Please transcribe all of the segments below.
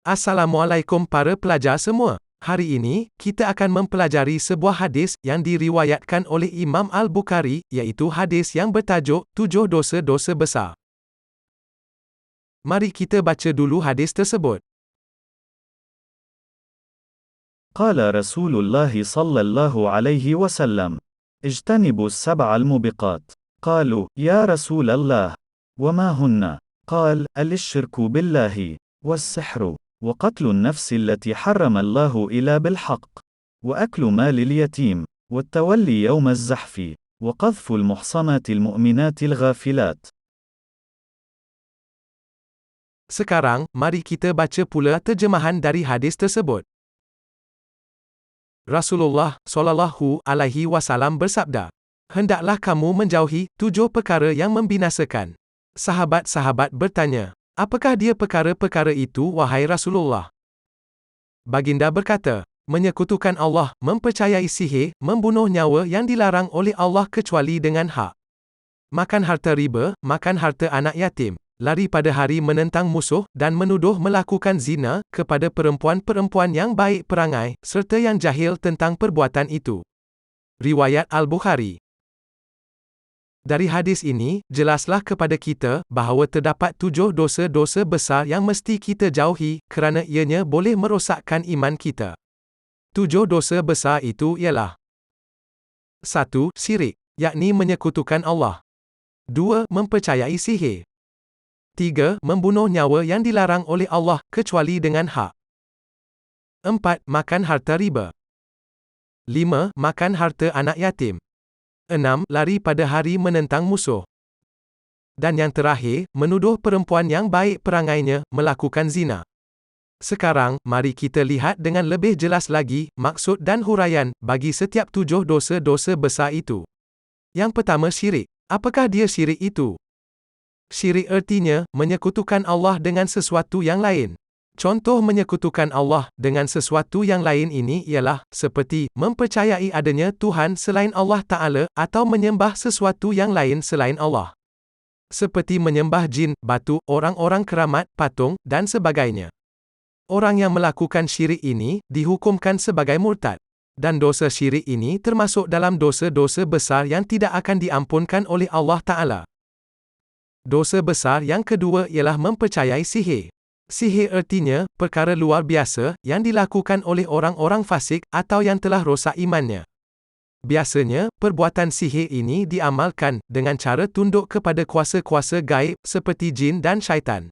Assalamualaikum para pelajar semua. Hari ini, kita akan mempelajari sebuah hadis yang diriwayatkan oleh Imam Al-Bukhari, iaitu hadis yang bertajuk 7 dosa-dosa besar. Mari kita baca dulu hadis tersebut. قال رسول الله صلى الله عليه وسلم: اجتنبوا السبع الموبقات. قالوا: يا رسول الله، وما هن؟ قال: الشرك بالله، والسحر، وقتل النفس التي حرم الله إلا بالحق، وأكل مال اليتيم، والتولي يوم الزحف، وقذف المحصنات المؤمنات الغافلات. Sekarang, mari kita baca pula terjemahan dari hadis tersebut. Rasulullah sallallahu alaihi wasallam bersabda, "Hendaklah kamu menjauhi 7 perkara yang membinasakan." Sahabat-sahabat bertanya, "Apakah dia perkara-perkara itu, wahai Rasulullah?" Baginda berkata, "Menyekutukan Allah, mempercayai sihir, membunuh nyawa yang dilarang oleh Allah kecuali dengan hak, makan harta riba, makan harta anak yatim, lari pada hari menentang musuh, dan menuduh melakukan zina kepada perempuan-perempuan yang baik perangai, serta yang jahil tentang perbuatan itu." Riwayat Al-Bukhari. Dari hadis ini, jelaslah kepada kita bahawa terdapat 7 dosa-dosa besar yang mesti kita jauhi, kerana ianya boleh merosakkan iman kita. 7 dosa besar itu ialah: 1. Syirik, yakni menyekutukan Allah. 2. Mempercayai sihir. 3. Membunuh nyawa yang dilarang oleh Allah, kecuali dengan hak. 4. Makan harta riba. 5. Makan harta anak yatim. 6. Lari pada hari menentang musuh. Dan yang terakhir, menuduh perempuan yang baik perangainya, melakukan zina. Sekarang, mari kita lihat dengan lebih jelas lagi, maksud dan huraian, bagi setiap 7 dosa-dosa besar itu. Yang pertama, syirik. Apakah dia syirik itu? Syirik artinya, menyekutukan Allah dengan sesuatu yang lain. Contoh menyekutukan Allah dengan sesuatu yang lain ini ialah, seperti, mempercayai adanya Tuhan selain Allah Ta'ala, atau menyembah sesuatu yang lain selain Allah. Seperti menyembah jin, batu, orang-orang keramat, patung, dan sebagainya. Orang yang melakukan syirik ini, dihukumkan sebagai murtad. Dan dosa syirik ini termasuk dalam dosa-dosa besar yang tidak akan diampunkan oleh Allah Ta'ala. Dosa besar yang kedua ialah mempercayai sihir. Sihir artinya, perkara luar biasa, yang dilakukan oleh orang-orang fasik, atau yang telah rosak imannya. Biasanya, perbuatan sihir ini diamalkan, dengan cara tunduk kepada kuasa-kuasa gaib, seperti jin dan syaitan.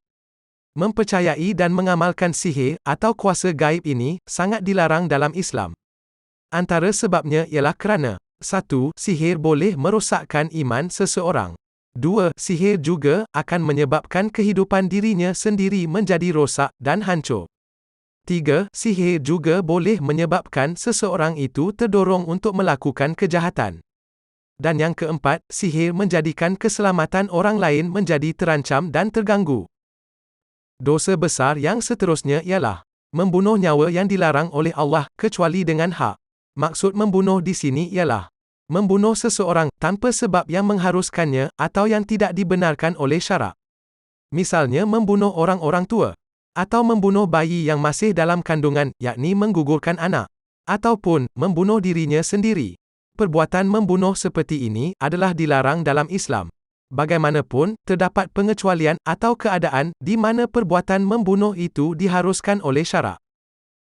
Mempercayai dan mengamalkan sihir, atau kuasa gaib ini, sangat dilarang dalam Islam. Antara sebabnya ialah kerana: 1. Sihir boleh merosakkan iman seseorang. 2. Sihir juga akan menyebabkan kehidupan dirinya sendiri menjadi rosak dan hancur. 3. Sihir juga boleh menyebabkan seseorang itu terdorong untuk melakukan kejahatan. Dan yang keempat, sihir menjadikan keselamatan orang lain menjadi terancam dan terganggu. Dosa besar yang seterusnya ialah membunuh nyawa yang dilarang oleh Allah, kecuali dengan hak. Maksud membunuh di sini ialah membunuh seseorang tanpa sebab yang mengharuskannya atau yang tidak dibenarkan oleh syarak. Misalnya membunuh orang-orang tua, atau membunuh bayi yang masih dalam kandungan, yakni menggugurkan anak, ataupun membunuh dirinya sendiri. Perbuatan membunuh seperti ini adalah dilarang dalam Islam. Bagaimanapun, terdapat pengecualian atau keadaan di mana perbuatan membunuh itu diharuskan oleh syarak.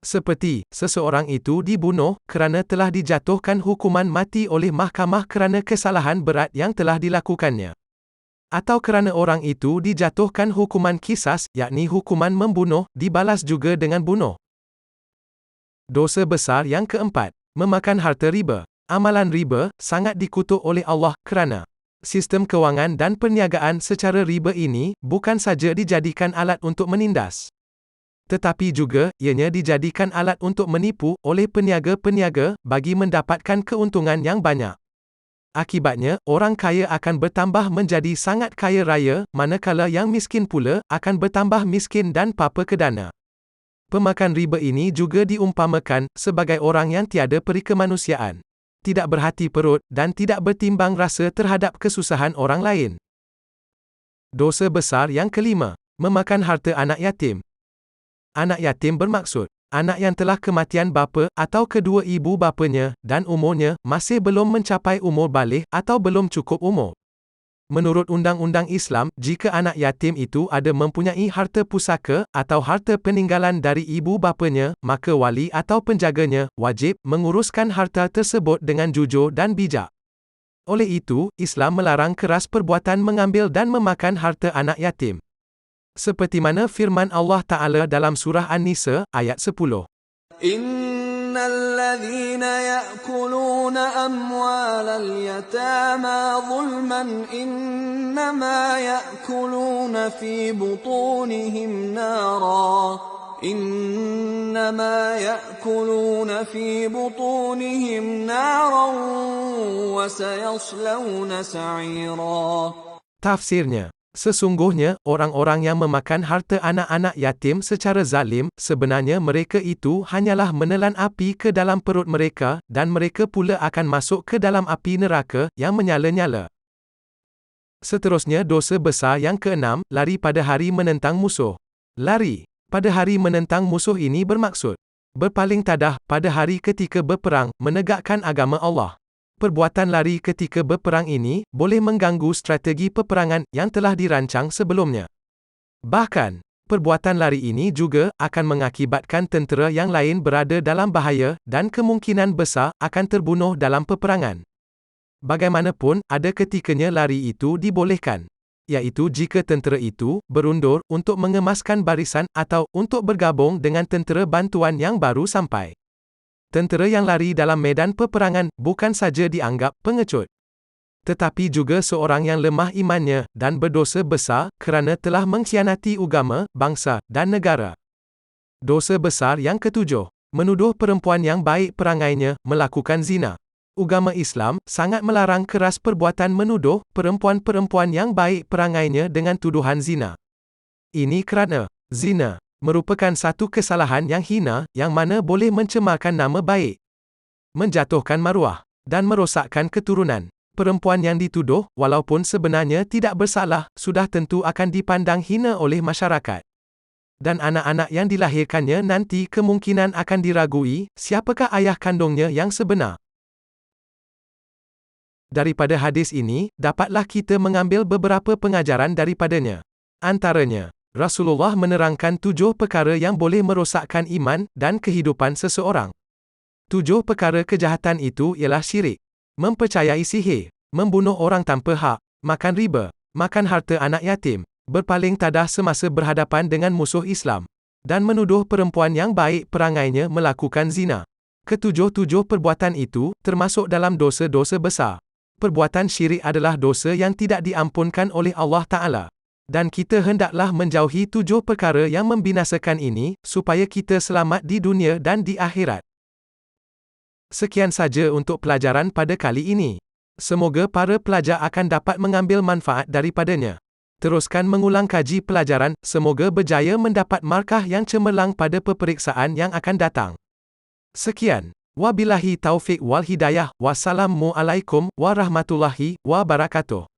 Seperti, seseorang itu dibunuh kerana telah dijatuhkan hukuman mati oleh mahkamah kerana kesalahan berat yang telah dilakukannya. Atau kerana orang itu dijatuhkan hukuman qisas, yakni hukuman membunuh, dibalas juga dengan bunuh. Dosa besar yang keempat, memakan harta riba. Amalan riba sangat dikutuk oleh Allah kerana sistem kewangan dan perniagaan secara riba ini bukan saja dijadikan alat untuk menindas, tetapi juga, ianya dijadikan alat untuk menipu oleh peniaga-peniaga bagi mendapatkan keuntungan yang banyak. Akibatnya, orang kaya akan bertambah menjadi sangat kaya raya, manakala yang miskin pula akan bertambah miskin dan papa kedana. Pemakan riba ini juga diumpamakan sebagai orang yang tiada perikemanusiaan, tidak berhati perut, dan tidak bertimbang rasa terhadap kesusahan orang lain. Dosa besar yang kelima, memakan harta anak yatim. Anak yatim bermaksud anak yang telah kematian bapa atau kedua ibu bapanya dan umurnya masih belum mencapai umur baligh atau belum cukup umur. Menurut undang-undang Islam, jika anak yatim itu ada mempunyai harta pusaka atau harta peninggalan dari ibu bapanya, maka wali atau penjaganya wajib menguruskan harta tersebut dengan jujur dan bijak. Oleh itu, Islam melarang keras perbuatan mengambil dan memakan harta anak yatim. Seperti mana firman Allah Ta'ala dalam surah An-Nisa, ayat 10. الذين يأكلون أموال اليتامى ظلما إنما يأكلون في بطونهم نارا وسيصلون سعيرا. Tafsirnya, sesungguhnya, orang-orang yang memakan harta anak-anak yatim secara zalim, sebenarnya mereka itu hanyalah menelan api ke dalam perut mereka, dan mereka pula akan masuk ke dalam api neraka, yang menyala-nyala. Seterusnya dosa besar yang keenam, lari pada hari menentang musuh. Lari pada hari menentang musuh ini bermaksud berpaling tadah pada hari ketika berperang, menegakkan agama Allah. Perbuatan lari ketika berperang ini boleh mengganggu strategi peperangan yang telah dirancang sebelumnya. Bahkan, perbuatan lari ini juga akan mengakibatkan tentera yang lain berada dalam bahaya dan kemungkinan besar akan terbunuh dalam peperangan. Bagaimanapun, ada ketikanya lari itu dibolehkan, iaitu jika tentera itu berundur untuk mengemaskan barisan atau untuk bergabung dengan tentera bantuan yang baru sampai. Tentera yang lari dalam medan peperangan bukan saja dianggap pengecut, tetapi juga seorang yang lemah imannya dan berdosa besar kerana telah mengkhianati agama, bangsa, dan negara. Dosa besar yang ketujuh, menuduh perempuan yang baik perangainya melakukan zina. Agama Islam sangat melarang keras perbuatan menuduh perempuan-perempuan yang baik perangainya dengan tuduhan zina. Ini kerana zina merupakan satu kesalahan yang hina, yang mana boleh mencemarkan nama baik, menjatuhkan maruah, dan merosakkan keturunan. Perempuan yang dituduh, walaupun sebenarnya tidak bersalah, sudah tentu akan dipandang hina oleh masyarakat. Dan anak-anak yang dilahirkannya nanti kemungkinan akan diragui, siapakah ayah kandungnya yang sebenar. Daripada hadis ini, dapatlah kita mengambil beberapa pengajaran daripadanya. Antaranya, Rasulullah menerangkan 7 perkara yang boleh merosakkan iman dan kehidupan seseorang. 7 perkara kejahatan itu ialah syirik, mempercayai sihir, membunuh orang tanpa hak, makan riba, makan harta anak yatim, berpaling tadah semasa berhadapan dengan musuh Islam, dan menuduh perempuan yang baik perangainya melakukan zina. Ketujuh-tujuh perbuatan itu termasuk dalam dosa-dosa besar. Perbuatan syirik adalah dosa yang tidak diampunkan oleh Allah Ta'ala. Dan kita hendaklah menjauhi 7 perkara yang membinasakan ini, supaya kita selamat di dunia dan di akhirat. Sekian saja untuk pelajaran pada kali ini. Semoga para pelajar akan dapat mengambil manfaat daripadanya. Teruskan mengulang kaji pelajaran, semoga berjaya mendapat markah yang cemerlang pada peperiksaan yang akan datang. Sekian. Wabillahi taufik wal hidayah. Wassalamualaikum warahmatullahi wabarakatuh.